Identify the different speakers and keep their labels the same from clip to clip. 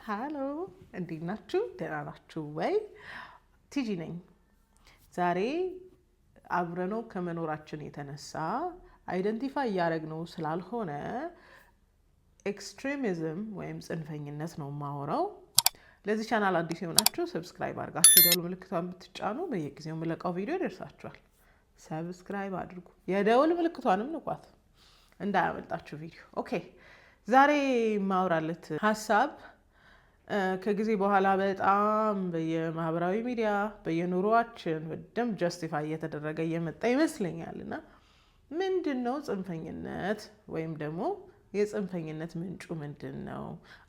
Speaker 1: ሃሎ እንዴት ናችሁ? ደህና ናችሁ ወይ? ቲጂ ነኝ። ዛሬ አብረነው ከመኖራችን የተነሳ አይደንቲፋይ እያደረግነው ስላልሆነ ኤክስትሪሚዝም ወይም ጽንፈኝነት ነው የማወራው። ለዚህ ቻናል አዲስ የሆናችሁ ሰብስክራይብ አድርጋችሁ የደወል ምልክቷን ብትጫኑ በየጊዜው የምለቀው ቪዲዮ ይደርሳችኋል። ሰብስክራይብ አድርጉ፣ የደወል ምልክቷንም ንኳት እንዳያመልጣችሁ ቪዲዮ። ኦኬ፣ ዛሬ ማውራለት ሀሳብ ከጊዜ በኋላ በጣም በየማህበራዊ ሚዲያ በየኑሯችን በደንብ ጀስቲፋይ እየተደረገ እየመጣ ይመስለኛል። እና ምንድን ነው ጽንፈኝነት ወይም ደግሞ የጽንፈኝነት ምንጩ ምንድን ነው?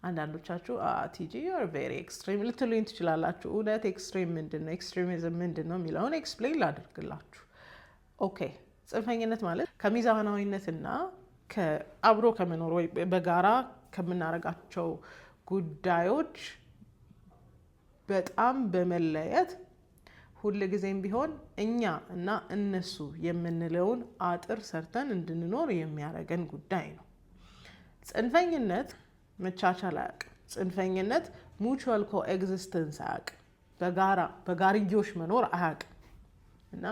Speaker 1: አንዳንዶቻችሁ ቲጂ ዩር ቬሪ ኤክስትሪም ልትሉኝ ትችላላችሁ። እውነት ኤክስትሪም ምንድን ነው? ኤክስትሪሚዝም ምንድን ነው የሚለውን ኤክስፕሌን ላድርግላችሁ። ኦኬ፣ ጽንፈኝነት ማለት ከሚዛናዊነትና አብሮ ከመኖር ወይ በጋራ ከምናደርጋቸው ጉዳዮች በጣም በመለየት ሁልጊዜም ቢሆን እኛ እና እነሱ የምንለውን አጥር ሰርተን እንድንኖር የሚያደርገን ጉዳይ ነው። ጽንፈኝነት መቻቻል አያውቅም። ጽንፈኝነት ሙቹዋል ኮኤግዚስተንስ አያውቅም። በጋርዮሽ መኖር አያውቅም። እና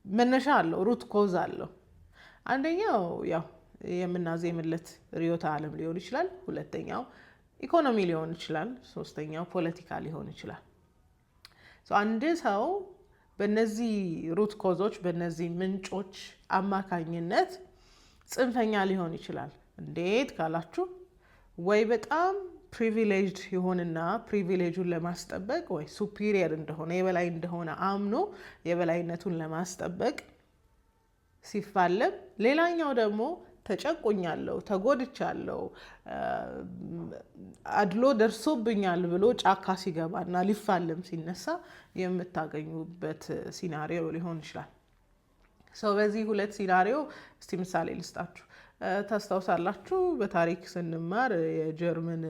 Speaker 1: መነሻ አለው፣ ሩት ኮዝ አለው። አንደኛው ያው የምናዜምለት ርዕዮተ ዓለም ሊሆን ይችላል። ሁለተኛው ኢኮኖሚ ሊሆን ይችላል። ሶስተኛው ፖለቲካ ሊሆን ይችላል። አንድ ሰው በነዚህ ሩት ኮዞች በነዚህ ምንጮች አማካኝነት ጽንፈኛ ሊሆን ይችላል። እንዴት ካላችሁ ወይ በጣም ፕሪቪሌጅድ የሆነና ፕሪቪሌጁን ለማስጠበቅ ወይ ሱፒሪየር እንደሆነ የበላይ እንደሆነ አምኖ የበላይነቱን ለማስጠበቅ ሲፋለም፣ ሌላኛው ደግሞ ተጨቁኛለሁ፣ ተጎድቻለሁ፣ አድሎ ደርሶብኛል ብሎ ጫካ ሲገባና ሊፋለም ሲነሳ የምታገኙበት ሲናሪዮ ሊሆን ይችላል። ሰው በዚህ ሁለት ሲናሪዮ እስቲ ምሳሌ ልስጣችሁ። ታስታውሳላችሁ በታሪክ ስንማር የጀርመን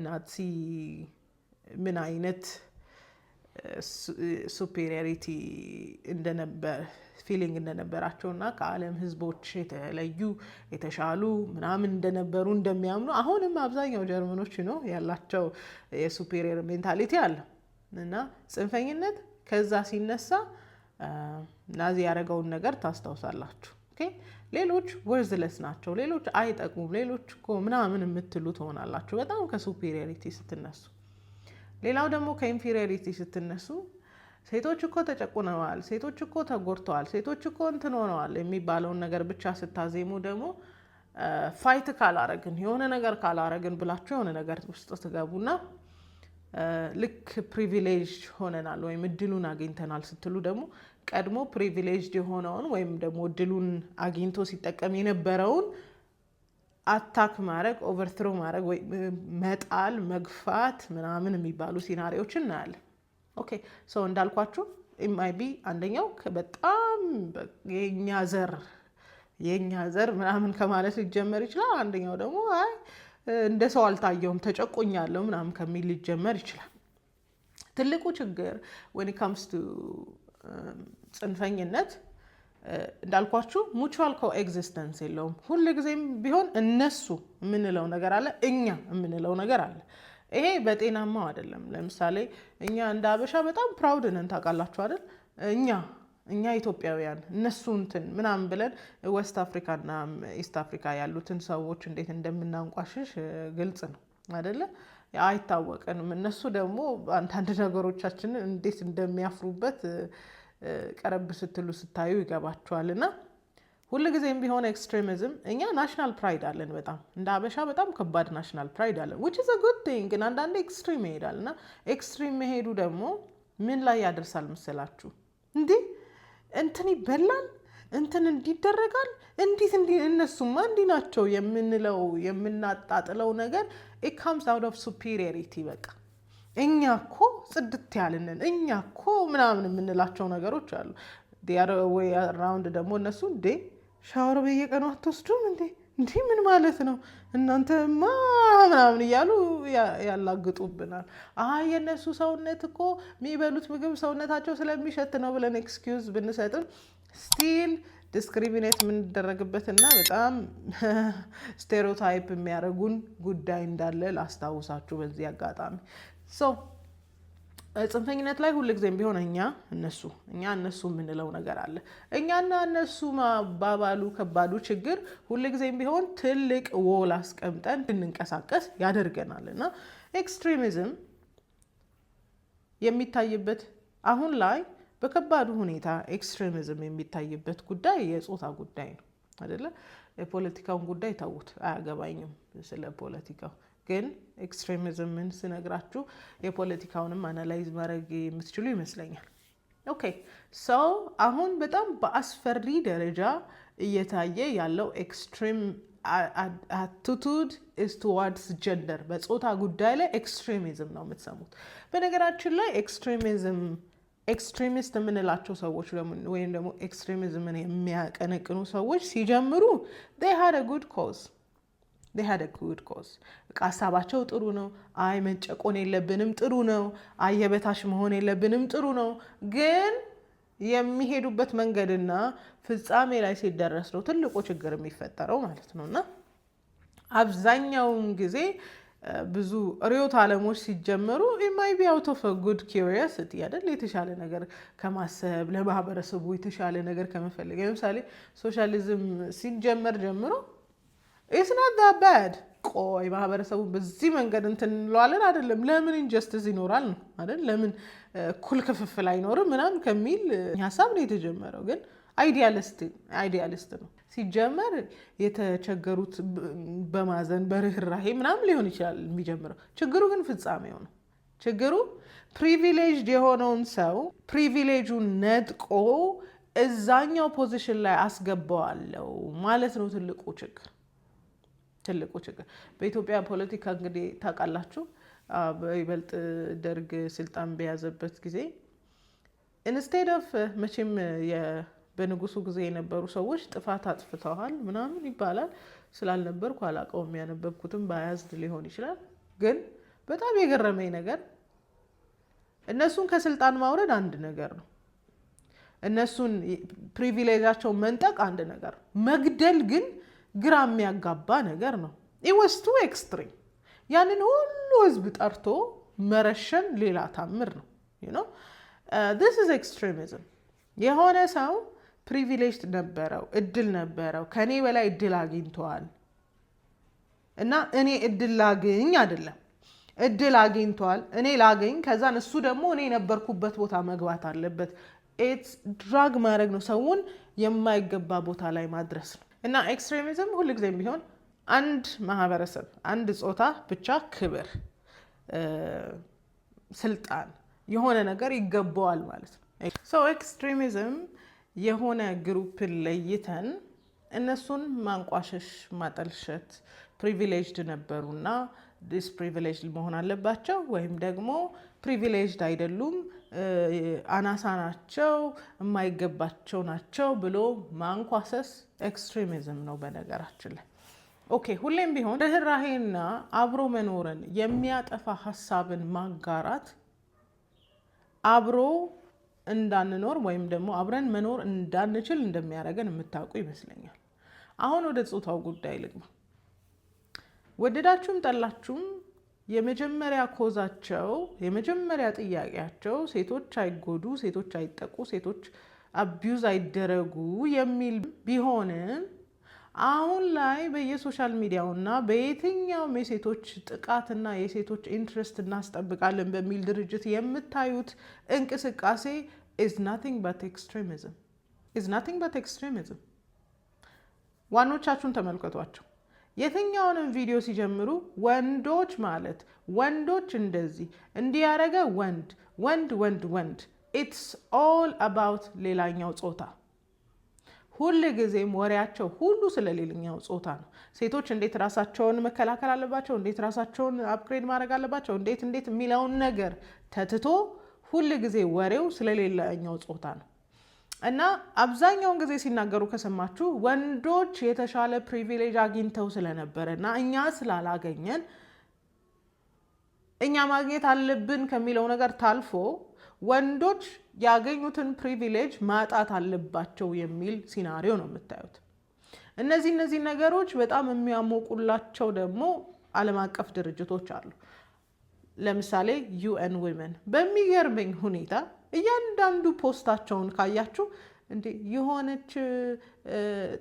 Speaker 1: ናዚ ምን አይነት ሱፔሪዮሪቲ እንደነበር ፊሊንግ እንደነበራቸውና ከዓለም ሕዝቦች የተለዩ የተሻሉ ምናምን እንደነበሩ እንደሚያምኑ አሁንም አብዛኛው ጀርመኖች ነው ያላቸው የሱፔሪየር ሜንታሊቲ አለ። እና ጽንፈኝነት ከዛ ሲነሳ ናዚ ያደረገውን ነገር ታስታውሳላችሁ። ሌሎች ወርዝለስ ናቸው፣ ሌሎች አይጠቅሙም፣ ሌሎች እኮ ምናምን የምትሉ ትሆናላችሁ በጣም ከሱፔሪዮሪቲ ስትነሱ። ሌላው ደግሞ ከኢንፌሪዮሪቲ ስትነሱ ሴቶች እኮ ተጨቁነዋል፣ ሴቶች እኮ ተጎድተዋል፣ ሴቶች እኮ እንትን ሆነዋል የሚባለውን ነገር ብቻ ስታዜሙ ደግሞ ፋይት ካላረግን የሆነ ነገር ካላረግን ብላችሁ የሆነ ነገር ውስጥ ትገቡና ልክ ፕሪቪሌጅ ሆነናል ወይም እድሉን አግኝተናል ስትሉ ደግሞ ቀድሞ ፕሪቪሌጅድ የሆነውን ወይም ደግሞ እድሉን አግኝቶ ሲጠቀም የነበረውን አታክ ማድረግ ኦቨርትሮ ማድረግ ወይ መጣል መግፋት ምናምን የሚባሉ ሲናሪዎችን እናያለን። ኦኬ ሶ እንዳልኳችሁ ኤምአይቢ አንደኛው በጣም የኛ ዘር ምናምን ከማለት ሊጀመር ይችላል። አንደኛው ደግሞ እንደ ሰው አልታየውም ተጨቆኛለሁ ምናምን ከሚል ሊጀመር ይችላል። ትልቁ ችግር when it comes to ጽንፈኝነት እንዳልኳችሁ ሙቹዋል ኮኤግዚስተንስ የለውም። ሁልጊዜም ቢሆን እነሱ የምንለው ነገር አለ፣ እኛ የምንለው ነገር አለ። ይሄ በጤናማው አይደለም። ለምሳሌ እኛ እንደ አበሻ በጣም ፕራውድ ነን ታውቃላችሁ አይደል? እኛ ኢትዮጵያውያን እነሱ እንትን ምናምን ብለን ዌስት አፍሪካና ኢስት አፍሪካ ያሉትን ሰዎች እንዴት እንደምናንቋሽሽ ግልጽ ነው አይደለ? አይታወቅንም። እነሱ ደግሞ አንዳንድ ነገሮቻችንን እንዴት እንደሚያፍሩበት ቀረብ ስትሉ ስታዩ ይገባችኋል። እና ሁልጊዜም ቢሆን ኤክስትሪሚዝም እኛ ናሽናል ፕራይድ አለን፣ በጣም እንደ አበሻ በጣም ከባድ ናሽናል ፕራይድ አለን which is a good thing። ግን አንዳንዴ ኤክስትሪም ይሄዳል። እና ኤክስትሪም መሄዱ ደግሞ ምን ላይ ያደርሳል መሰላችሁ? እንትን ይበላል፣ እንትን እንዲደረጋል፣ እንዴት እነሱማ እንዲህ ናቸው የምንለው የምናጣጥለው ነገር it comes out of superiority። በቃ እኛ እኮ ጽድት ያልንን እኛ እኮ ምናምን የምንላቸው ነገሮች አሉ። the other way around ደግሞ እነሱ ሻወር በየቀኑ አትወስዱም እንዴ ምን ማለት ነው እናንተማ ምናምን እያሉ ያላግጡብናል። የነሱ ሰውነት እኮ የሚበሉት ምግብ ሰውነታቸው ስለሚሸት ነው ብለን ኤክስኪውዝ ብንሰጥም ስቲል ዲስክሪሚኔት የምንደረግበትና በጣም ስቴሪዮታይፕ የሚያደርጉን ጉዳይ እንዳለ ላስታውሳችሁ በዚህ አጋጣሚ። ጽንፈኝነት ላይ ሁልጊዜም ቢሆን እኛ እነሱ የምንለው ነገር አለ። እኛና እነሱ ማባባሉ ከባዱ ችግር ሁልጊዜም ቢሆን ትልቅ ወል አስቀምጠን እንድንንቀሳቀስ ያደርገናል። እና ኤክስትሪሚዝም የሚታይበት አሁን ላይ በከባዱ ሁኔታ ኤክስትሪሚዝም የሚታይበት ጉዳይ የጾታ ጉዳይ ነው አይደለ? የፖለቲካውን ጉዳይ ተውት፣ አያገባኝም ስለ ፖለቲካው። ግን ኤክስትሪሚዝምን ስነግራችሁ የፖለቲካውንም አናላይዝ ማድረግ የምትችሉ ይመስለኛል። ኦኬ ሰው አሁን በጣም በአስፈሪ ደረጃ እየታየ ያለው ኤክስትሪም አቲቱድ ኢዝ ቱዋርድስ ጀንደር፣ በጾታ ጉዳይ ላይ ኤክስትሪሚዝም ነው የምትሰሙት። በነገራችን ላይ ኤክስትሪሚስት የምንላቸው ሰዎች ወይም ደግሞ ኤክስትሪሚዝምን የሚያቀነቅኑ ሰዎች ሲጀምሩ they had a good cause። ሀሳባቸው ጥሩ ነው። አይ መንጨቆን የለብንም ጥሩ ነው። አይ የበታች መሆን የለብንም ጥሩ ነው። ግን የሚሄዱበት መንገድና ፍጻሜ ላይ ሲደረስ ነው ትልቁ ችግር የሚፈጠረው ማለት ነው። እና አብዛኛውን ጊዜ ብዙ ርዕዮተ ዓለሞች ሲጀመሩ ኢማይ ቢ አውት ኦፍ ጉድ ኪዩሪዮሲቲ አይደል? የተሻለ ነገር ከማሰብ ለማህበረሰቡ የተሻለ ነገር ከመፈለግ። ለምሳሌ ሶሻሊዝም ሲጀመር ጀምሮ ኢትስ ናት ዛት ባድ። ቆይ ማህበረሰቡ በዚህ መንገድ እንትን እንለዋለን አይደለም፣ ለምን ኢንጀስቲስ ይኖራል ነው አይደል? ለምን እኩል ክፍፍል አይኖርም ምናምን ከሚል ሀሳብ ነው የተጀመረው። ግን አይዲያሊስት ነው ሲጀመር። የተቸገሩት በማዘን በርህራሄ ምናምን ሊሆን ይችላል የሚጀምረው። ችግሩ ግን ፍጻሜው ነው። ችግሩ ፕሪቪሌጅድ የሆነውን ሰው ፕሪቪሌጁን ነጥቆ እዛኛው ፖዚሽን ላይ አስገባዋለው ማለት ነው ትልቁ ችግር። በኢትዮጵያ ፖለቲካ እንግዲህ ታውቃላችሁ፣ በይበልጥ ደርግ ስልጣን በያዘበት ጊዜ ኢንስቴድ ኦፍ መቼም በንጉሱ ጊዜ የነበሩ ሰዎች ጥፋት አጥፍተዋል ምናምን ይባላል። ስላልነበርኩ አላውቀውም፣ ያነበብኩትም ባያዝድ ሊሆን ይችላል። ግን በጣም የገረመኝ ነገር እነሱን ከስልጣን ማውረድ አንድ ነገር ነው፣ እነሱን ፕሪቪሌጃቸውን መንጠቅ አንድ ነገር፣ መግደል ግን ግራ የሚያጋባ ነገር ነው። it was too extreme። ያንን ሁሉ ህዝብ ጠርቶ መረሸን ሌላ ታምር ነው። this is extremism። የሆነ ሰው ፕሪቪሌጅድ ነበረው፣ እድል ነበረው፣ ከኔ በላይ እድል አግኝተዋል እና እኔ እድል ላግኝ አይደለም፣ እድል አግኝተዋል እኔ ላግኝ፣ ከዛን እሱ ደግሞ እኔ የነበርኩበት ቦታ መግባት አለበት። ድራግ ማድረግ ነው፣ ሰውን የማይገባ ቦታ ላይ ማድረስ ነው። እና ኤክስትሪሚዝም ሁልጊዜም ቢሆን አንድ ማህበረሰብ አንድ ጾታ ብቻ ክብር፣ ስልጣን፣ የሆነ ነገር ይገባዋል ማለት ነው። ኤክስትሪሚዝም የሆነ ግሩፕን ለይተን እነሱን ማንቋሸሽ፣ ማጠልሸት፣ ፕሪቪሌጅድ ነበሩና ዲስፕሪቪሌጅድ መሆን አለባቸው ወይም ደግሞ ፕሪቪሌጅድ አይደሉም፣ አናሳ ናቸው፣ የማይገባቸው ናቸው ብሎ ማንኳሰስ ኤክስትሪሚዝም ነው በነገራችን ላይ። ኦኬ ሁሌም ቢሆን ርህራሄና አብሮ መኖርን የሚያጠፋ ሀሳብን ማጋራት አብሮ እንዳንኖር ወይም ደግሞ አብረን መኖር እንዳንችል እንደሚያደርገን የምታውቁ ይመስለኛል። አሁን ወደ ጾታው ጉዳይ ልግባ። ወደዳችሁም ጠላችሁም የመጀመሪያ ኮዛቸው የመጀመሪያ ጥያቄያቸው ሴቶች አይጎዱ፣ ሴቶች አይጠቁ፣ ሴቶች አቢዩዝ አይደረጉ የሚል ቢሆንም አሁን ላይ በየሶሻል ሚዲያውና በየትኛውም የሴቶች ጥቃትና የሴቶች ኢንትረስት እናስጠብቃለን በሚል ድርጅት የምታዩት እንቅስቃሴ is nothing but extremism። ዋኖቻችሁን ተመልከቷቸው። የትኛውንም ቪዲዮ ሲጀምሩ ወንዶች ማለት ወንዶች እንደዚህ እንዲያረገ ወንድ it's all about ሌላኛው ጾታ። ሁል ጊዜም ወሬያቸው ሁሉ ስለ ሌላኛው ጾታ ነው። ሴቶች እንዴት ራሳቸውን መከላከል አለባቸው፣ እንዴት ራሳቸውን አፕግሬድ ማድረግ አለባቸው፣ እንዴት የሚለውን ነገር ተትቶ ሁል ጊዜ ወሬው ስለ ሌላኛው ጾታ ነው። እና አብዛኛውን ጊዜ ሲናገሩ ከሰማችሁ ወንዶች የተሻለ ፕሪቪሌጅ አግኝተው ስለነበረ እና እኛ ስላላገኘን እኛ ማግኘት አለብን ከሚለው ነገር ታልፎ ወንዶች ያገኙትን ፕሪቪሌጅ ማጣት አለባቸው የሚል ሲናሪዮ ነው የምታዩት። እነዚህ ነገሮች በጣም የሚያሞቁላቸው ደግሞ ዓለም አቀፍ ድርጅቶች አሉ። ለምሳሌ UN Women በሚገርመኝ ሁኔታ እያንዳንዱ ፖስታቸውን ካያችሁ እንዴ የሆነች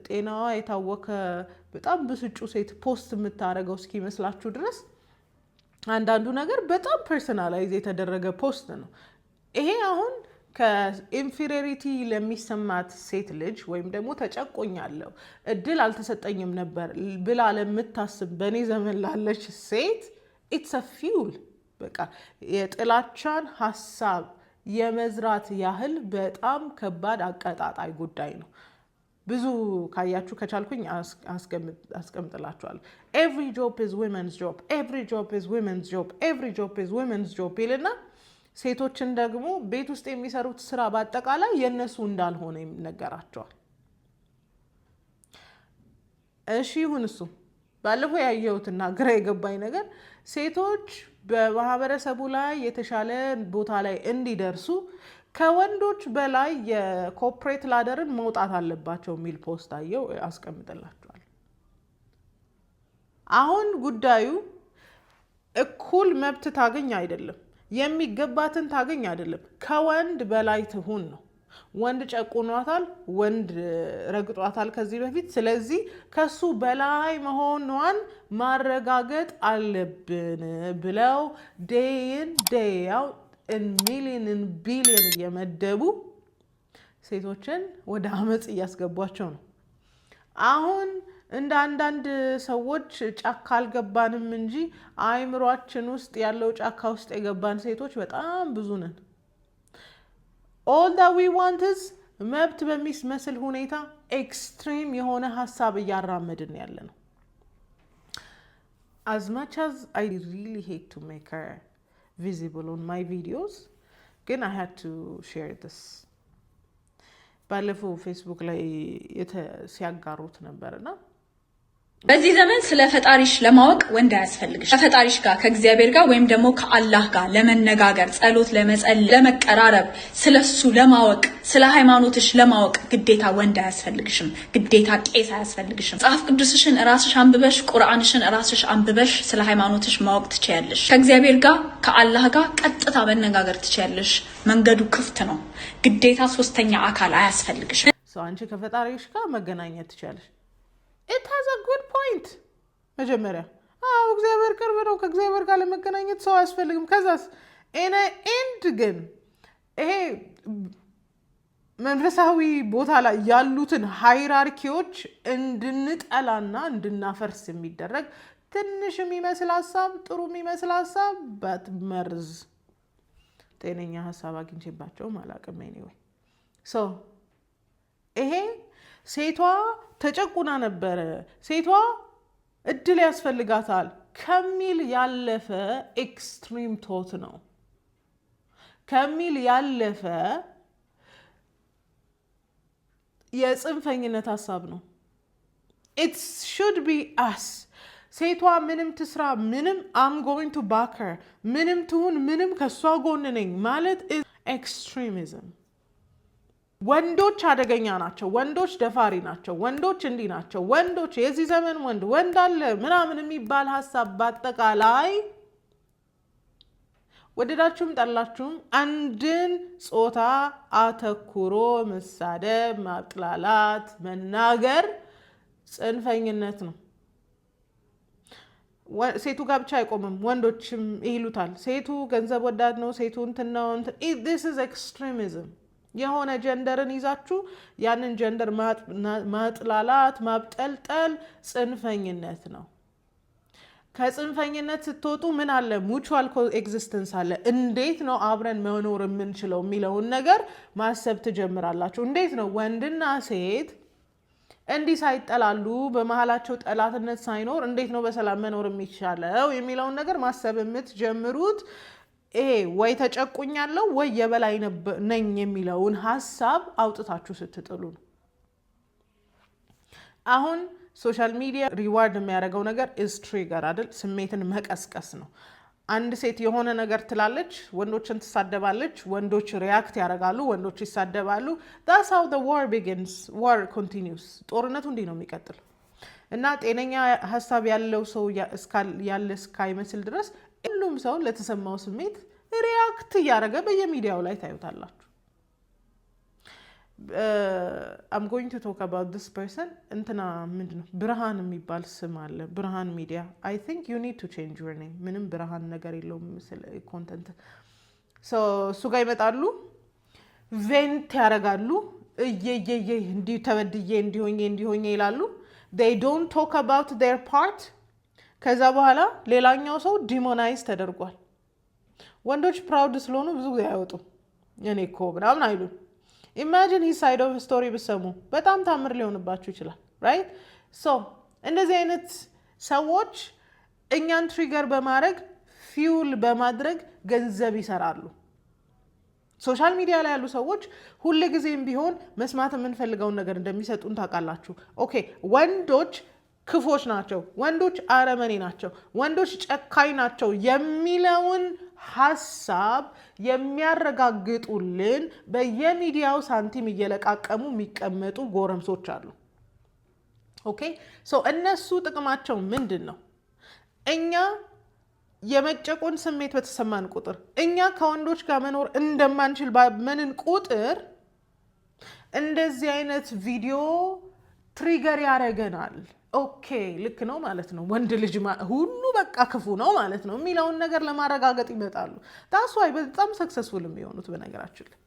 Speaker 1: ጤናዋ የታወከ በጣም ብስጩ ሴት ፖስት የምታደርገው እስኪመስላችሁ ድረስ አንዳንዱ ነገር በጣም ፐርሰናላይዝ የተደረገ ፖስት ነው። ይሄ አሁን ከኢንፌሪዮሪቲ ለሚሰማት ሴት ልጅ ወይም ደግሞ ተጨቆኛለሁ እድል አልተሰጠኝም ነበር ብላ ለምታስብ በእኔ ዘመን ላለች ሴት ኢትስ አ ፊውል በቃ የጥላቻን ሀሳብ የመዝራት ያህል በጣም ከባድ አቀጣጣይ ጉዳይ ነው። ብዙ ካያችሁ ከቻልኩኝ አስቀምጥላችኋለሁ። ኤቭሪ ጆብ ኢዝ ዊመንስ ጆብ፣ ኤቭሪ ጆብ ኢዝ ዊመንስ ጆብ፣ ኤቭሪ ጆብ ኢዝ ዊመንስ ጆብ ይልና ሴቶችን ደግሞ ቤት ውስጥ የሚሰሩት ስራ በአጠቃላይ የነሱ እንዳልሆነ ይነገራቸዋል። እሺ ይሁን እሱ። ባለፈው ያየሁትና ግራ የገባኝ ነገር ሴቶች በማህበረሰቡ ላይ የተሻለ ቦታ ላይ እንዲደርሱ ከወንዶች በላይ የኮርፖሬት ላደርን መውጣት አለባቸው የሚል ፖስት አየው፣ አስቀምጥላችኋል። አሁን ጉዳዩ እኩል መብት ታገኝ አይደለም፣ የሚገባትን ታገኝ አይደለም፣ ከወንድ በላይ ትሁን ነው። ወንድ ጨቁኗታል፣ ወንድ ረግጧታል ከዚህ በፊት። ስለዚህ ከሱ በላይ መሆኗን ማረጋገጥ አለብን ብለው ዴይን ዴይ አውት ሚሊዮን ቢሊዮን እየመደቡ ሴቶችን ወደ አመፅ እያስገቧቸው ነው። አሁን እንደ አንዳንድ ሰዎች ጫካ አልገባንም እንጂ አእምሯችን ውስጥ ያለው ጫካ ውስጥ የገባን ሴቶች በጣም ብዙ ነን። all that we want is መብት በሚመስል ሁኔታ ኤክስትሪም የሆነ ሀሳብ እያራመድን ያለ ነው። as much as I really hate to make her visible on my videos, ግን I had to share this. ባለፈው ፌስቡክ ላይ ሲያጋሩት ነበርና
Speaker 2: በዚህ ዘመን ስለ ፈጣሪሽ ለማወቅ ወንድ አያስፈልግሽ። ከፈጣሪሽ ጋር ከእግዚአብሔር ጋር ወይም ደግሞ ከአላህ ጋር ለመነጋገር፣ ጸሎት ለመጸለይ፣ ለመቀራረብ፣ ስለሱ ለማወቅ፣ ስለ ሃይማኖትሽ ለማወቅ ግዴታ ወንድ አያስፈልግሽም። ግዴታ ቄስ አያስፈልግሽም። መጽሐፍ ቅዱስሽን ራስሽ አንብበሽ፣ ቁርአንሽን ራስሽ አንብበሽ ስለ ሃይማኖትሽ ማወቅ ትችያለሽ። ከእግዚአብሔር ጋር ከአላህ ጋር ቀጥታ መነጋገር ትችያለሽ። መንገዱ ክፍት ነው። ግዴታ ሶስተኛ አካል አያስፈልግሽም።
Speaker 1: አንቺ ከፈጣሪሽ ጋር መገናኘት ትችያለሽ። it has a good point። መጀመሪያ እግዚአብሔር ቅርብ ነው፣ ከእግዚአብሔር ጋር ለመገናኘት ሰው አያስፈልግም። ከዛስ ኤንድ ግን ይሄ መንፈሳዊ ቦታ ላይ ያሉትን ሃይራርኪዎች እንድንጠላና እንድናፈርስ የሚደረግ ትንሽ የሚመስል ሀሳብ፣ ጥሩ የሚመስል ሀሳብ በመርዝ ጤነኛ ሀሳብ አግኝቼባቸውም አላውቅም። ኤኒዌይ ሶ ይሄ ሴቷ ተጨቁና ነበረ፣ ሴቷ እድል ያስፈልጋታል ከሚል ያለፈ ኤክስትሪም ቶት ነው። ከሚል ያለፈ የጽንፈኝነት ሀሳብ ነው። it should be us። ሴቷ ምንም ትስራ ምንም I'm going to back her፣ ምንም ትሁን ምንም ከሷ ጎን ነኝ ማለት ኤክስትሪሚዝም። ወንዶች አደገኛ ናቸው፣ ወንዶች ደፋሪ ናቸው፣ ወንዶች እንዲህ ናቸው፣ ወንዶች የዚህ ዘመን ወንድ አለ ምናምን የሚባል ሀሳብ በአጠቃላይ ወደዳችሁም ጠላችሁም አንድን ጾታ አተኩሮ መሳደብ፣ ማጥላላት፣ መናገር ጽንፈኝነት ነው። ሴቱ ጋር ብቻ አይቆምም፣ ወንዶችም ይሉታል። ሴቱ ገንዘብ ወዳድ ነው፣ ሴቱ እንትን ነው። this is extremism። የሆነ ጀንደርን ይዛችሁ ያንን ጀንደር ማጥላላት፣ ማብጠልጠል ጽንፈኝነት ነው። ከጽንፈኝነት ስትወጡ ምን አለ? ሙቹዋል ኮኤግዚስተንስ አለ። እንዴት ነው አብረን መኖር የምንችለው የሚለውን ነገር ማሰብ ትጀምራላችሁ። እንዴት ነው ወንድና ሴት እንዲህ ሳይጠላሉ በመሀላቸው ጠላትነት ሳይኖር እንዴት ነው በሰላም መኖር የሚቻለው የሚለውን ነገር ማሰብ የምትጀምሩት ይሄ ወይ ተጨቁኛለሁ ወይ የበላይ ነኝ የሚለውን ሀሳብ አውጥታችሁ ስትጥሉ ነው። አሁን ሶሻል ሚዲያ ሪዋርድ የሚያደርገው ነገር ኢዝ ትሪገር አይደል? ስሜትን መቀስቀስ ነው። አንድ ሴት የሆነ ነገር ትላለች፣ ወንዶችን ትሳደባለች፣ ወንዶች ሪያክት ያደርጋሉ፣ ወንዶች ይሳደባሉ። that's how the war begins, war continues። ጦርነቱ እንዲህ ነው የሚቀጥለው እና ጤነኛ ሀሳብ ያለው ሰው ያለ እስካይመስል ድረስ ሁሉም ሰው ለተሰማው ስሜት ሪያክት እያደረገ በየሚዲያው ላይ ታዩታላችሁ። I'm going to talk about this person እንትና ምንድነው ብርሃን የሚባል ስም አለ፣ ብርሃን ሚዲያ። I think you need to change your name። ምንም ብርሃን ነገር የለውም ኮንተንት። እሱ ጋር ይመጣሉ፣ ቬንት ያደርጋሉ፣ እየየየ እንዲሁ ተበድዬ እንዲሆኜ ይላሉ። they don't talk about their part። ከዛ በኋላ ሌላኛው ሰው ዲሞናይዝ ተደርጓል። ወንዶች ፕራውድ ስለሆኑ ብዙ ጊዜ አይወጡም። እኔ እኮ ምናምን አይሉም። ኢማጂን ሂዝ ሳይድ ኦፍ ስቶሪ ብሰሙ በጣም ታምር ሊሆንባችሁ ይችላል። ራይት ሶ እንደዚህ አይነት ሰዎች እኛን ትሪገር በማድረግ ፊውል በማድረግ ገንዘብ ይሰራሉ። ሶሻል ሚዲያ ላይ ያሉ ሰዎች ሁል ጊዜም ቢሆን መስማት የምንፈልገውን ነገር እንደሚሰጡን ታውቃላችሁ። ኦኬ ወንዶች ክፎች ናቸው፣ ወንዶች አረመኔ ናቸው፣ ወንዶች ጨካኝ ናቸው የሚለውን ሐሳብ የሚያረጋግጡልን በየሚዲያው ሳንቲም እየለቃቀሙ የሚቀመጡ ጎረምሶች አሉ። ኦኬ ሶ እነሱ ጥቅማቸው ምንድን ነው? እኛ የመጨቆን ስሜት በተሰማን ቁጥር፣ እኛ ከወንዶች ጋር መኖር እንደማንችል ባመንን ቁጥር እንደዚህ አይነት ቪዲዮ ትሪገር ያደርገናል። ኦኬ ልክ ነው ማለት ነው፣ ወንድ ልጅ ሁሉ በቃ ክፉ ነው ማለት ነው የሚለውን ነገር ለማረጋገጥ ይመጣሉ። ታስ ዋይ በጣም ሰክሰስፉል የሚሆኑት በነገራችን ላይ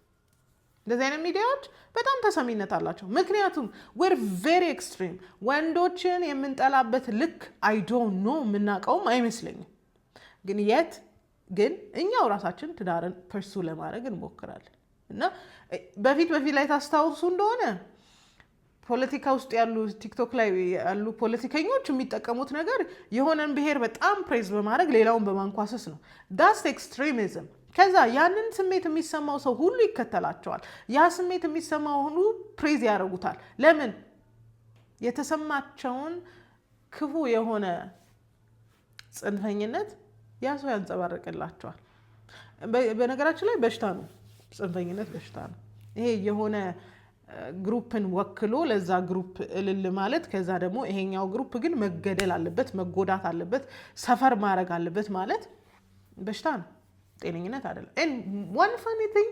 Speaker 1: እንደዚህ አይነት ሚዲያዎች በጣም ተሰሚነት አላቸው። ምክንያቱም we're very extreme። ወንዶችን የምንጠላበት ልክ I don't know የምናውቀውም አይመስለኝም። ግን እኛው ራሳችን ትዳርን ፐርሱ ለማድረግ እንሞክራለን እና በፊት ላይ ታስታውሱ እንደሆነ ፖለቲካ ውስጥ ያሉ ቲክቶክ ላይ ያሉ ፖለቲከኞች የሚጠቀሙት ነገር የሆነን ብሔር በጣም ፕሬዝ በማድረግ ሌላውን በማንኳሰስ ነው። ዳስ ኤክስትሪሚዝም። ከዛ ያንን ስሜት የሚሰማው ሰው ሁሉ ይከተላቸዋል። ያ ስሜት የሚሰማው ሁሉ ፕሬዝ ያደርጉታል። ለምን? የተሰማቸውን ክፉ የሆነ ጽንፈኝነት ያ ሰው ያንጸባርቅላቸዋል። በነገራችን ላይ በሽታ ነው፣ ጽንፈኝነት በሽታ ነው። ይሄ የሆነ ግሩፕን ወክሎ ለዛ ግሩፕ እልል ማለት፣ ከዛ ደግሞ ይሄኛው ግሩፕ ግን መገደል አለበት፣ መጎዳት አለበት፣ ሰፈር ማድረግ አለበት ማለት በሽታ ነው፣ ጤነኝነት አይደለም። one funny thing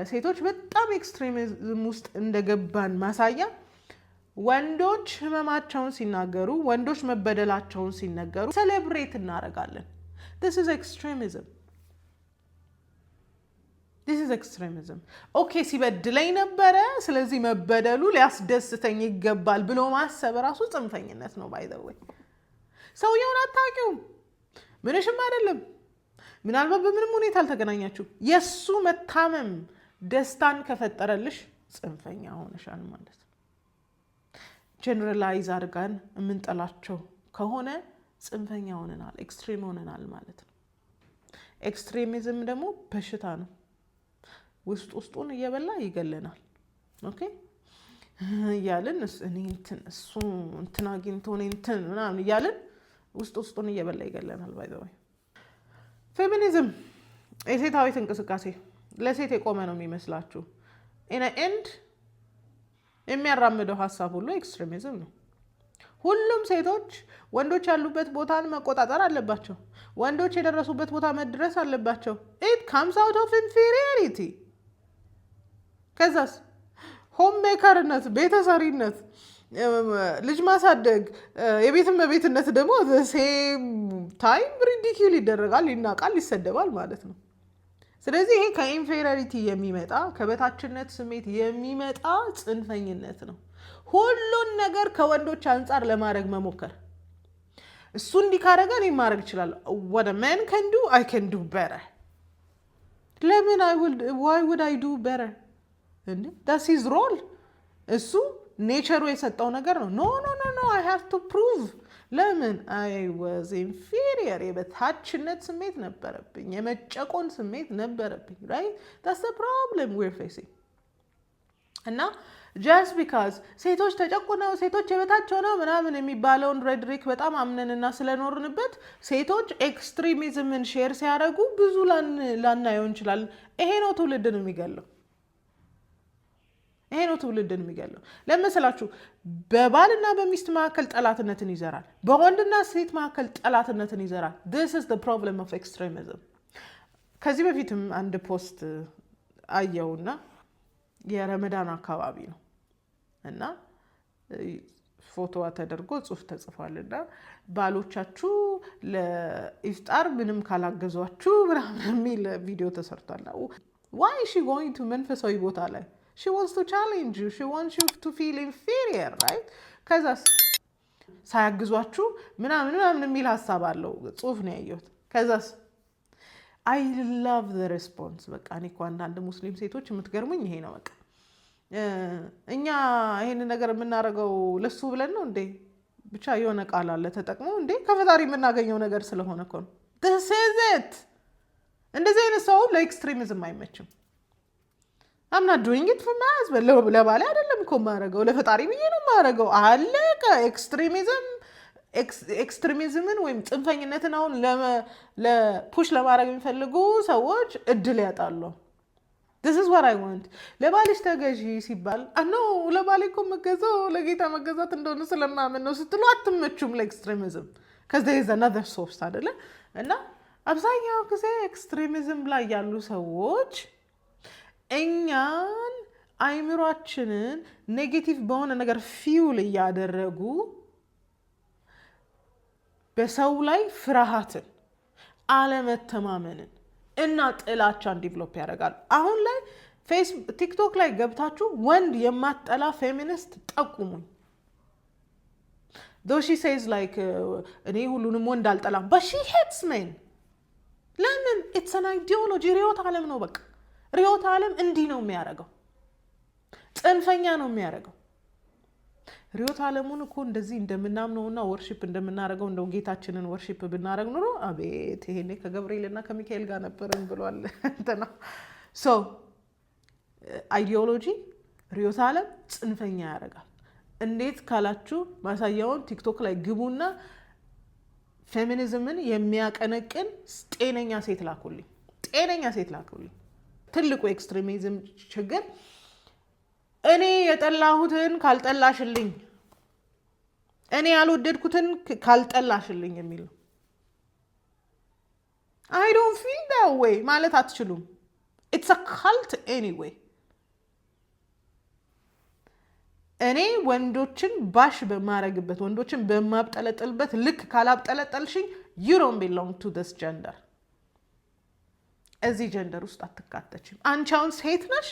Speaker 1: ሴቶች በጣም ኤክስትሪሚዝም ውስጥ እንደገባን ማሳያ ወንዶች ህመማቸውን ሲናገሩ፣ ወንዶች መበደላቸውን ሲነገሩ ሴሌብሬት እናደርጋለን። this is extremism። ኦኬ ሲበድለኝ ነበረ ስለዚህ መበደሉ ሊያስደስተኝ ይገባል ብሎ ማሰብ ራሱ ጽንፈኝነት ነው። ባይ ዘ ወይ ሰውየውን አታውቂውም፣ ምንሽም አይደለም፣ ምናልባት በምንም ሁኔታ አልተገናኛችሁ፣ የሱ መታመም ደስታን ከፈጠረልሽ ጽንፈኛ ሆነሻል ማለት ነው። ጀነራላይዝ አድርገን የምንጠላቸው ከሆነ ጽንፈኛ ሆነናል፣ ኤክስትሪም ሆነናል ማለት ነው። ኤክስትሪሚዝም ደግሞ በሽታ ነው። ውስጡን እየበላ ይገለናል። ኦኬ እያልን እሱ እንትን አግኝቶ እንትን ምናምን እያልን ውስጡን እየበላ ይገለናል። ባይ ዘ ወይ ፌሚኒዝም የሴታዊት እንቅስቃሴ ለሴት የቆመ ነው የሚመስላችሁ። ኢን ኤንድ የሚያራምደው ሀሳብ ሁሉ ኤክስትሪሚዝም ነው። ሁሉም ሴቶች ወንዶች ያሉበት ቦታን መቆጣጠር አለባቸው። ወንዶች የደረሱበት ቦታ መድረስ አለባቸው። it comes out of inferiority። ከዛስ ሆም ሜከርነት፣ ቤተሰሪነት፣ ልጅ ማሳደግ፣ የቤት እመቤትነት ደግሞ ሴም ታይም ሪዲኪል ይደረጋል፣ ይናቃል፣ ይሰደባል ማለት ነው። ስለዚህ ይሄ ከኢንፌሪዮሪቲ የሚመጣ ከበታችነት ስሜት የሚመጣ ጽንፈኝነት ነው። ሁሉን ነገር ከወንዶች አንጻር ለማድረግ መሞከር። እሱ እንዲህ ካደረገ እኔ ማድረግ እችላለሁ። what a man can do I can do better። ለምን why would I do better? that's his role። እሱ ኔቸሩ የሰጠው ነገር ነው። no I have to prove። ለምን I was inferior። የበታችነት ስሜት ነበረብኝ፣ የመጨቆን ስሜት ነበረብኝ። right that's the problem we're facing። እና just because ሴቶች ተጨቁነው ሴቶች የበታቸው ነው ምናምን የሚባለውን ሬድሪክ በጣም አምነንና ስለኖርንበት ሴቶች ኤክስትሪሚዝምን ሼር ሲያደርጉ ብዙ ላናየው እንችላለን። ይሄ ነው ትውልድን የሚገለው። ይሄ ነው ትውልድን የሚገለው። ለምሳላችሁ በባልና በሚስት መካከል ጠላትነትን ይዘራል። በወንድና ሴት መካከል ጠላትነትን ይዘራል። this is the problem of extremism። ከዚህ በፊትም አንድ ፖስት አየውና የረመዳን አካባቢ ነው እና ፎቶዋ ተደርጎ ጽሑፍ ተጽፏልና ባሎቻችሁ ለኢፍጣር ምንም ካላገዟችሁ ምናምን የሚል ቪዲዮ ተሰርቷል። why is she going to መንፈሳዊ ቦታ ላይ? she wants to challenge you, she wants you to feel inferior, right? ከዛስ ሳያግዟችሁ ምናምን የሚል ሀሳብ አለው ጽሑፍ ነው ያየሁት። ከዛስ I love the response። በቃ እኔ እኮ አንዳንድ ሙስሊም ሴቶች የምትገርሙኝ ይሄ ነው። በቃ እኛ ይሄን ነገር የምናደርገው ለሱ ብለን ነው እንዴ? ብቻ የሆነ ቃል አለ ተጠቅሞ እንዴ ከፈጣሪ የምናገኘው ነገር ስለሆነ እኮ ነው። this is it። እንደዚህ አይነት ሰው ለኤክስትሪሚዝም አይመችም። I'm not doing it for my husband። ለባሌ አይደለም እኮ የማደርገው ለፈጣሪ ብዬ ነው የማደርገው። አለቀ። ኤክስትሪሚዝምን ወይም ጽንፈኝነትን አሁን ለፑሽ ለማድረግ የሚፈልጉ ሰዎች እድል ያጣሉ። this is what I want። ለባልሽ ተገዢ ሲባል ለባሌ እኮ መገዛው ለጌታ መገዛት እንደሆነ ስለማመን ነው ስትሉ አትመቹም ለኤክስትሪሚዝም። because there is another source አይደለ? እና አብዛኛው ጊዜ ኤክስትሪሚዝም ላይ ያሉ ሰዎች እኛን አይምሯችንን ኔጌቲቭ በሆነ ነገር ፊውል እያደረጉ በሰው ላይ ፍርሃትን፣ አለመተማመንን እና ጥላቻን ዲቨሎፕ ያደርጋሉ። አሁን ላይ ቲክቶክ ላይ ገብታችሁ ወንድ የማትጠላ ፌሚኒስት ጠቁሙኝ። though she says like እኔ ሁሉንም ወንድ አልጠላም but she hates men። ለምን? it's an ideology። ርዕዮተ ዓለም ነው። በቃ ርዕዮተ ዓለም እንዲህ ነው የሚያደርገው። ጽንፈኛ ነው የሚያደርገው። ርዕዮተ ዓለሙን እኮ እንደዚህ እንደምናምነውና ወርሺፕ እንደምናደርገው እንደው ጌታችንን ወርሺፕ ብናደርግ ኑሮ አቤት ይሄኔ ከገብርኤልና ከሚካኤል ጋር ነበርን ብሏል እንትና። ሶ አይዲዮሎጂ ርዕዮተ ዓለም ጽንፈኛ ያደርጋል። እንዴት ካላችሁ ማሳያውን ቲክቶክ ላይ ግቡና ፌሚኒዝምን የሚያቀነቅን ጤነኛ ሴት ላኩልኝ። ጤነኛ ሴት ላኩልኝ። ትልቁ ኤክስትሪሚዝም ችግር እኔ የጠላሁትን ካልጠላሽልኝ፣ እኔ ያልወደድኩትን ካልጠላሽልኝ የሚል ነው። I don't feel that way ማለት አትችሉም። it's a cult anyway። እኔ ወንዶችን ባሽ በማረግበት ወንዶችን በማብጠለጥልበት ልክ ካላብጠለጠልሽኝ you don't belong to this gender። እዚህ ጀንደር ውስጥ አትካተችም። አንቺ አሁን ሴት ነሽ፣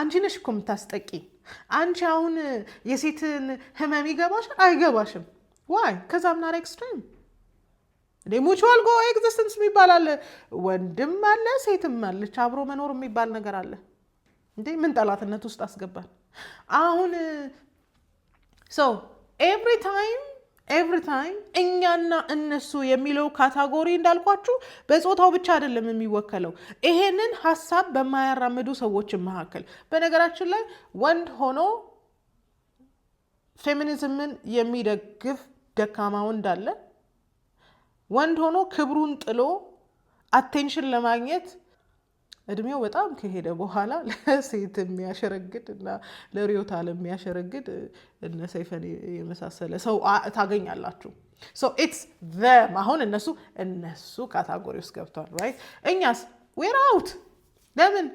Speaker 1: አንቺ ነሽ እኮ የምታስጠቂ። አንቺ አሁን የሴትን ህመም ይገባሻል? አይገባሽም። ዋይ? ከዛም ናር ኤክስትሪም ሙቹዋል ጎ ኤግዚስተንስ የሚባል አለ። ወንድም አለ ሴትም አለች፣ አብሮ መኖር የሚባል ነገር አለ። እንዴ ምን ጠላትነት ውስጥ አስገባል? አሁን ሰው ኤቭሪ ታይም እኛና እነሱ የሚለው ካታጎሪ እንዳልኳችሁ በጾታው ብቻ አይደለም የሚወከለው። ይሄንን ሀሳብ በማያራምዱ ሰዎች መካከል በነገራችን ላይ ወንድ ሆኖ ፌሚኒዝምን የሚደግፍ ደካማ ወንድ አለ። ወንድ ሆኖ ክብሩን ጥሎ አቴንሽን ለማግኘት እድሜው በጣም ከሄደ በኋላ ለሴት የሚያሸረግድ እና ለርዕዮተ ዓለም የሚያሸረግድ እነ ሰይፈን የመሳሰለ ሰው ታገኛላችሁ። so it's them። አሁን እነሱ ካታጎሪ ውስጥ ገብተዋል። right? እኛስ we're out። ለምን?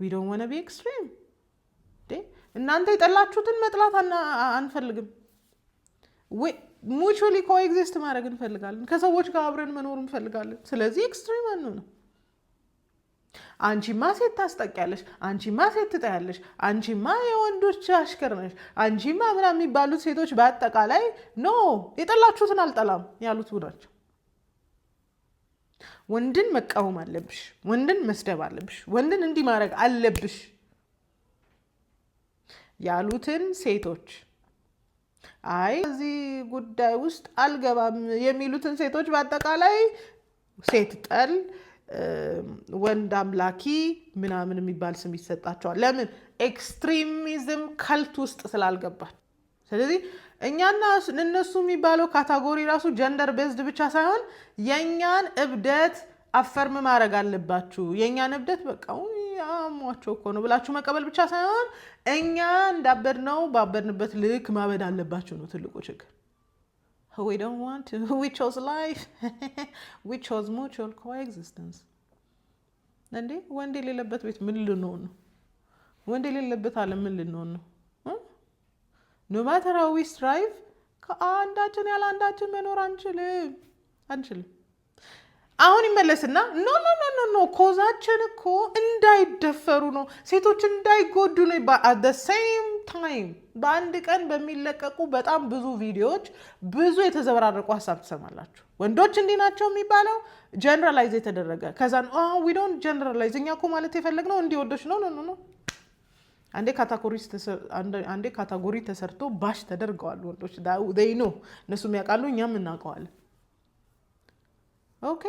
Speaker 1: we don't want to be extreme። እናንተ የጠላችሁትን መጥላት አንፈልግም። mutually coexist ማድረግ እንፈልጋለን። ከሰዎች ጋር አብረን መኖር እንፈልጋለን። ስለዚህ ኤክስትሪም አንሆንም። አንቺማ ሴት ታስጠቂያለሽ፣ አንቺማ ሴት ትጠያለሽ፣ አንቺማ የወንዶች አሽከር ነሽ፣ አንቺማ ምናምን የሚባሉት ሴቶች በአጠቃላይ ኖ የጠላችሁትን አልጠላም ያሉት ናቸው። ወንድን መቃወም አለብሽ፣ ወንድን መስደብ አለብሽ፣ ወንድን እንዲህ ማድረግ አለብሽ ያሉትን ሴቶች አይ እዚህ ጉዳይ ውስጥ አልገባም የሚሉትን ሴቶች በአጠቃላይ ሴት ጠል ወንድ አምላኪ ምናምን የሚባል ስም ይሰጣቸዋል። ለምን? ኤክስትሪሚዝም ከልት ውስጥ ስላልገባል። ስለዚህ እኛና እነሱ የሚባለው ካታጎሪ ራሱ ጀንደር ቤዝድ ብቻ ሳይሆን የኛን እብደት አፈርም ማድረግ አለባችሁ። የኛን እብደት በቃ አሟቸው እኮ ነው ብላችሁ መቀበል ብቻ ሳይሆን እኛ እንዳበድነው ባበድንበት ልክ ማበድ አለባችሁ ነው ትልቁ ችግር። We don't want to. We chose life. We chose mutual coexistence. እንዴ ወንድ የሌለበት ቤት ምን ልንሆን ነው? ወንድ የሌለበት ዓለም ምን ልንሆን ነው? No matter how we strive, ከአንዳችን ያለ አንዳችን መኖር አንችልም። አሁን ይመለስና ኖ ኮዛችን እኮ እንዳይደፈሩ ነው፣ ሴቶች እንዳይጎዱ ነው። at the same time በአንድ ቀን በሚለቀቁ በጣም ብዙ ቪዲዮዎች ብዙ የተዘበራረቁ ሀሳብ ትሰማላችሁ። ወንዶች እንዲህ ናቸው የሚባለው ጀነራላይዝ የተደረገ ከዛ we don't generalize እኛ እኮ ማለት የፈለግነው እንዲህ ወንዶች ነው። አንዴ ካታጎሪ ተሰርቶ ባሽ ተደርገዋል ወንዶች። they know እነሱም ያውቃሉ፣ እኛም እናውቀዋለን። ኦኬ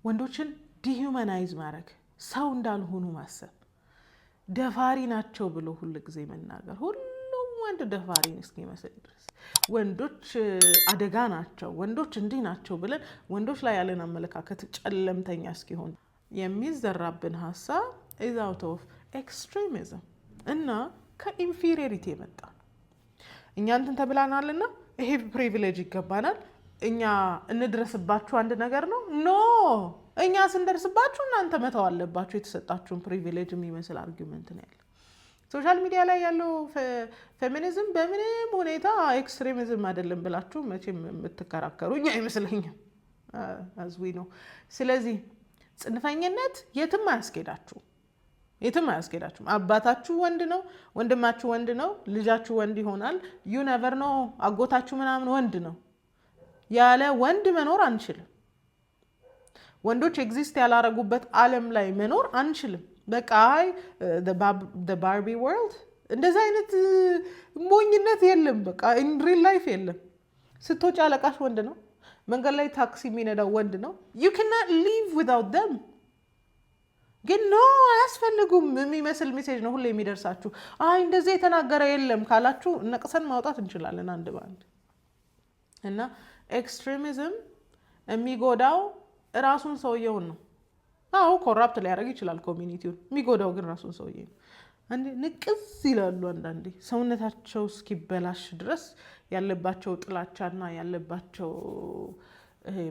Speaker 1: ወንዶችን ዲሁማናይዝ ማድረግ፣ ሰው እንዳልሆኑ ማሰብ፣ ደፋሪ ናቸው ብሎ ሁሉ ጊዜ መናገር፣ ሁሉም ወንድ ደፋሪ እስኪመስል ድረስ ወንዶች አደጋ ናቸው፣ ወንዶች እንዲህ ናቸው ብለን ወንዶች ላይ ያለን አመለካከት ጨለምተኛ እስኪሆን የሚዘራብን ሀሳብ is out of extremism እና ከኢንፌሪዮሪቲ የመጣ ነው። እኛ እንትን ተብላናልና ይሄ ፕሪቪሌጅ ይገባናል፣ እኛ እንድረስባችሁ አንድ ነገር ነው። ኖ እኛ ስንደርስባችሁ እናንተ መተው አለባችሁ የተሰጣችሁን ፕሪቪሌጅ የሚመስል አርጊመንት ነው ያለው። ሶሻል ሚዲያ ላይ ያለው ፌሚኒዝም በምንም ሁኔታ ኤክስትሪሚዝም አይደለም ብላችሁ መቼም የምትከራከሩኝ አይመስለኝም። አዝዊ ነው። ስለዚህ ጽንፈኝነት የትም አያስኬዳችሁም። አባታችሁ ወንድ ነው፣ ወንድማችሁ ወንድ ነው፣ ልጃችሁ ወንድ ይሆናል። ዩ ነቨር ኖ። አጎታችሁ ምናምን ወንድ ነው። ያለ ወንድ መኖር አንችልም። ወንዶች ኤግዚስት ያላረጉበት ዓለም ላይ መኖር አንችልም። በቃ the Barbie world እንደዚህ አይነት ሞኝነት የለም። በቃ in real life የለም። ስትወጪ አለቃሽ ወንድ ነው፣ መንገድ ላይ ታክሲ የሚነዳው ወንድ ነው። you cannot live without them። ግን ኖ አያስፈልጉም የሚመስል ሜሴጅ ነው ሁሌ የሚደርሳችሁ። እንደዚህ የተናገረ የለም ካላችሁ ነቅሰን ማውጣት እንችላለን አንድ በአንድ። እና ኤክስትሪሚዝም የሚጎዳው ራሱን ሰውየውን ነው። ኮራፕት ሊያደርግ ይችላል ኮሚኒቲውን፣ የሚጎዳው ግን ራሱን ሰውዬ ነው። ንቅዝ ይላሉ አንዳንዴ ሰውነታቸው እስኪበላሽ ድረስ ያለባቸው ጥላቻና ያለባቸው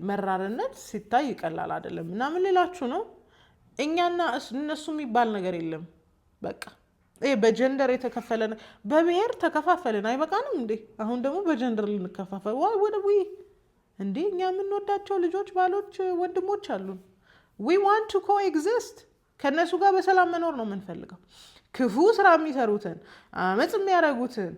Speaker 1: መራርነት ሲታይ ይቀላል አይደለም። እና ምን ልላችሁ ነው፣ እኛና እነሱ የሚባል ነገር የለም። በቃ በጀንደር የተከፈለ በብሔር ተከፋፈልን አይበቃንም እንዴ? አሁን ደግሞ በጀንደር ልንከፋፈል እንዴ? እኛ የምንወዳቸው ልጆች፣ ባሎች፣ ወንድሞች አሉን። we want to coexist። ከነሱ ጋር በሰላም መኖር ነው የምንፈልገው። ክፉ ስራ የሚሰሩትን፣ አመጽ የሚያደርጉትን፣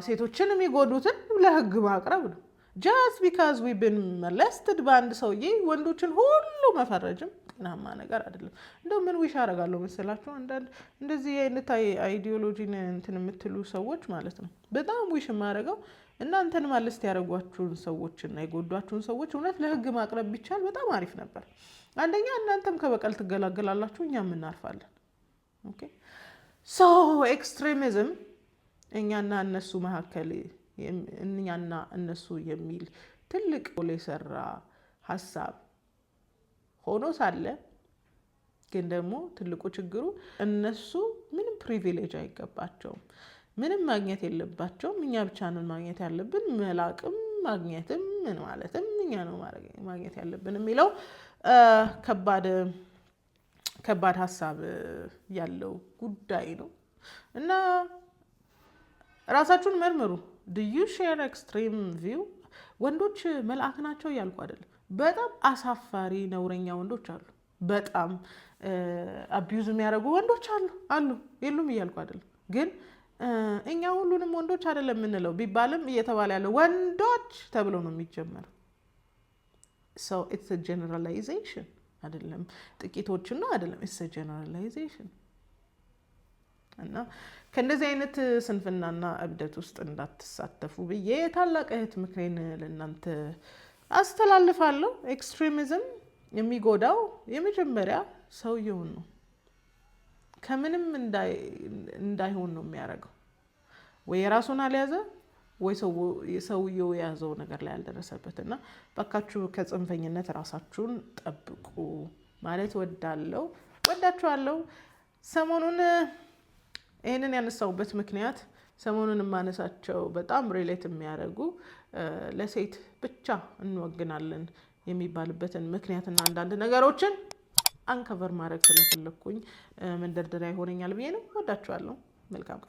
Speaker 1: ሴቶችን የሚጎዱትን ለህግ ማቅረብ ነው። just because we've been molested በአንድ ሰውዬ ወንዶችን ሁሉ መፈረጅም ጤናማ ነገር አይደለም። እንደው ምን ዊሽ አደርጋለሁ መሰላችሁ አንዳንድ እንደዚህ አይነት አይዲዮሎጂን እንትን የምትሉ ሰዎች ማለት ነው። በጣም ዊሽ የማደርገው እናንተን ማለስት ያደረጓችሁን ሰዎችና የጎዷችሁን ሰዎች እውነት ለህግ ማቅረብ ቢቻል በጣም አሪፍ ነበር። አንደኛ እናንተም ከበቀል ትገላገላላችሁ፣ እኛም እናርፋለን። ኦኬ ሶ ኤክስትሪሚዝም እኛና እነሱ መካከል እኛና እነሱ የሚል ትልቅ የሰራ ሀሳብ ሆኖ ሳለ ግን ደግሞ ትልቁ ችግሩ እነሱ ምንም ፕሪቪሌጅ አይገባቸውም፣ ምንም ማግኘት የለባቸውም። እኛ ብቻ ነን ማግኘት ያለብን፣ መላቅም ማግኘትም ምን ማለትም እኛ ነው ማግኘት ያለብን የሚለው ከባድ ሀሳብ ያለው ጉዳይ ነው። እና ራሳችሁን መርምሩ። do you share extreme view? ወንዶች መልአክ ናቸው እያልኩ አይደለም። በጣም አሳፋሪ ነውረኛ ወንዶች አሉ። በጣም አቢዩዝ የሚያደርጉ ወንዶች አሉ የሉም እያልኩ አይደለም። ግን እኛ ሁሉንም ወንዶች አይደለም የምንለው ቢባልም እየተባለ ያለው ወንዶች ተብሎ ነው የሚጀመረው። so it's a generalization አይደለም፣ ጥቂቶችን ነው አይደለም፣ it's a generalization። እና ከእንደዚህ አይነት ስንፍናና እብደት ውስጥ እንዳትሳተፉ ብዬ ታላቅ እህት ምክሬን ለእናንተ አስተላልፋለሁ። ኤክስትሪሚዝም የሚጎዳው የመጀመሪያ ሰውየውን ነው። ከምንም እንዳይሆን ነው የሚያደርገው። ወይ የራሱን አልያዘ ወይ ሰውየው የያዘው ነገር ላይ ያልደረሰበት እና በቃችሁ ከጽንፈኝነት ራሳችሁን ጠብቁ ማለት ወዳችኋለሁ። ሰሞኑን ይሄንን ያነሳውበት ምክንያት ሰሞኑን የማነሳቸው በጣም ሪሌት የሚያደርጉ ለሴት ብቻ እንወግናለን የሚባልበትን ምክንያትና አንዳንድ ነገሮችን አንከቨር ማድረግ ስለፈለኩኝ መንደርደሪያ ይሆነኛል ብዬ ነው። ወዳችኋለሁ። መልካም